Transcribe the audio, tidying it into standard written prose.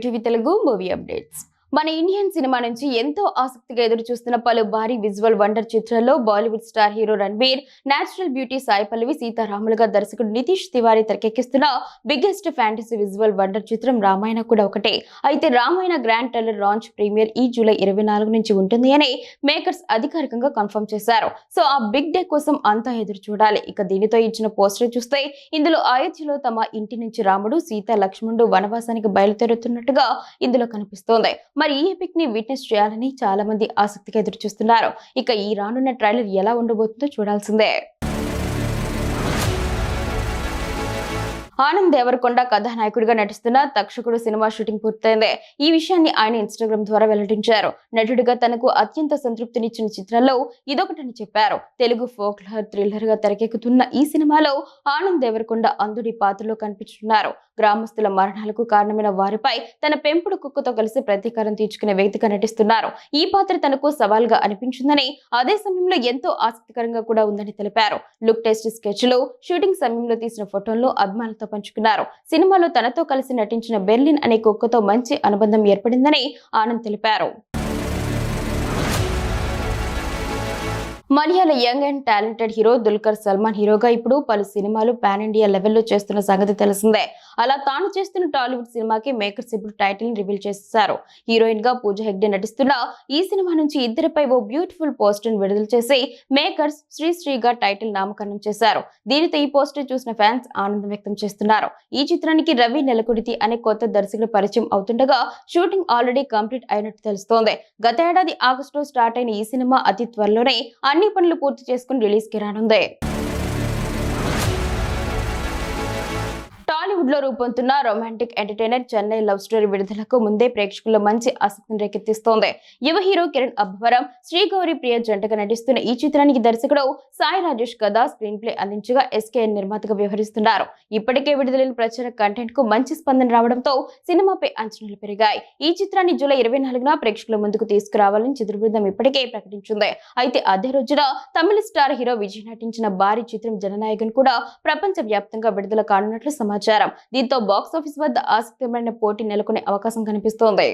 TV Telugu movie updates. మన Indian cinema నుంచి ఎంతో ఆసక్తిగా ఎదురు చూస్తున్న పలు భారీ విజువల్ వండర్ చిత్రాల్లో Bollywood star hero Ranbir, natural beauty Sai Pallavi సీతారాములుగా దర్శకుడు నితీష్ తివారీ తెరకెక్కిస్తున్న బిగ్గెస్ట్ ఫ్యాంటసీ విజువల్ వండర్ చిత్రం రామాయణ కూడా ఒకటే. అయితే Ramayana grand trailer launch premiere ఈ జూలై 24 నుంచి ఉంటుంది అని మేకర్స్ అధికారికంగా కన్ఫర్మ్ చేశారు. సో ఆ బిగ్ డే కోసం అంతా ఎదురు చూడాలి. ఇక దీనితో ఇచ్చిన పోస్టర్ చూస్తే ఇందులో అయోధ్యలో తమ ఇంటి నుంచి రాముడు, సీత, లక్ష్మణుడు వనవాసానికి బయలుదేరుతున్నట్టుగా ఇందులో కనిపిస్తోంది. మరి ఈ ఎపిక్ ని విట్నెస్ చేయాలని చాలా మంది ఆసక్తిగా ఎదురు చూస్తున్నారు. ఇక ఈ రానున్న ట్రైలర్ ఎలా ఉండబోతుందో చూడాల్సిందే. ఆనంద్ దేవరకొండ కథానాయకుడిగా నటిస్తున్న తక్షకుడు సినిమా షూటింగ్ పూర్తయింది. ఈ విషయాన్ని ఆయన ఇన్స్టాగ్రామ్ ద్వారా వెల్లడించారు. నటుడిగా తనకు అత్యంత సంతృప్తినిచ్చిన చిత్రాల్లో ఇదొకటని చెప్పారు. తెలుగు ఫోక్ థ్రిల్లర్ గా తెరకెక్కుతున్న ఈ సినిమాలో ఆనంద్ దేవరకొండ అంధుడి పాత్రలో కనిపించుతున్నారు. గ్రామస్తుల మరణాలకు కారణమైన వారిపై తన పెంపుడు కుక్కతో కలిసి ప్రతీకారం తీర్చుకునే వ్యక్తిగా నటిస్తున్నారు. ఈ పాత్ర తనకు సవాల్గా అనిపించిందని, అదే సమయంలో ఎంతో ఆసక్తికరంగా కూడా ఉందని తెలిపారు. లుక్ టెస్ట్ స్కెచ్లు, షూటింగ్ సమయంలో తీసిన ఫోటోలను అభిమానులతో పంచుకున్నారు. సినిమాలో తనతో కలిసి నటించిన బెర్లిన్ అనే కుక్కతో మంచి అనుబంధం ఏర్పడిందని ఆనంద్ తెలిపారు. Malayalam young and talented hero Dulquer Salmaan హీరోగా ఇప్పుడు పలు సినిమాలు పాన్ ఇండియా లెవెల్లో చేస్తున్న సంగతి తెలిసిందే. అలా తాను చేస్తున్న టాలీవుడ్ సినిమాకి మేకర్స్ ఇప్పుడు టైటిల్ ని రివీల్ చేశారు. హీరోయిన్ గా పూజ హెగ్డే నటిస్తున్న ఈ సినిమా నుంచి ఇద్దరిపై ఓ బ్యూటిఫుల్ పోస్టర్ విడుదల చేసి మేకర్స్ శ్రీగా టైటిల్ నామకరణం చేశారు. దీనితో ఈ పోస్టర్ చూసిన ఫ్యాన్స్ ఆనందం వ్యక్తం చేస్తున్నారు. ఈ చిత్రానికి రవి నెలకొడితి అనే కొత్త దర్శకుడు పరిచయం అవుతుండగా షూటింగ్ ఆల్రెడీ కంప్లీట్ అయినట్టు తెలుస్తోంది. గత ఏడాది ఆగస్టులో స్టార్ట్ అయిన ఈ సినిమా అతి త్వరలోనే అన్ని పనులు పూర్తి చేసుకుని రిలీజ్ కి రానుంది. టాలీవుడ్ లో రూపొందుతున్న romantic entertainer Chennai love story విడుదలకు ముందే ప్రేక్షకుల్లో మంచి ఆసక్తిని రేకెత్తిస్తోంది. యువ హీరో కిరణ్ అబ్బవరం, శ్రీగౌరి ప్రియ జంటగా నటిస్తున్న ఈ చిత్రానికి దర్శకుడు సాయి రాజేష్ కథ, స్క్రీన్ ప్లే అందించగా ఎస్కేఎన్ నిర్మాతగా వ్యవహరిస్తున్నారు. ఇప్పటికే విడుదలైన ప్రచార కంటెంట్ కు మంచి స్పందన రావడంతో సినిమాపై అంచనాలు పెరిగాయి. ఈ చిత్రాన్ని జూలై 24న ప్రేక్షకుల ముందుకు తీసుకురావాలని చిత్ర బృందం ఇప్పటికే ప్రకటించింది. అయితే అదే రోజున తమిళ స్టార్ హీరో విజయ్ నటించిన భారీ చిత్రం జననాయకన్ కూడా ప్రపంచ వ్యాప్తంగా విడుదల కానున్నట్లు సమాచారం. దీంతో బాక్సాఫీస్ వద్ద ఆసక్తికరమైన పోటీ నెలకొనే అవకాశం కనిపిస్తోంది.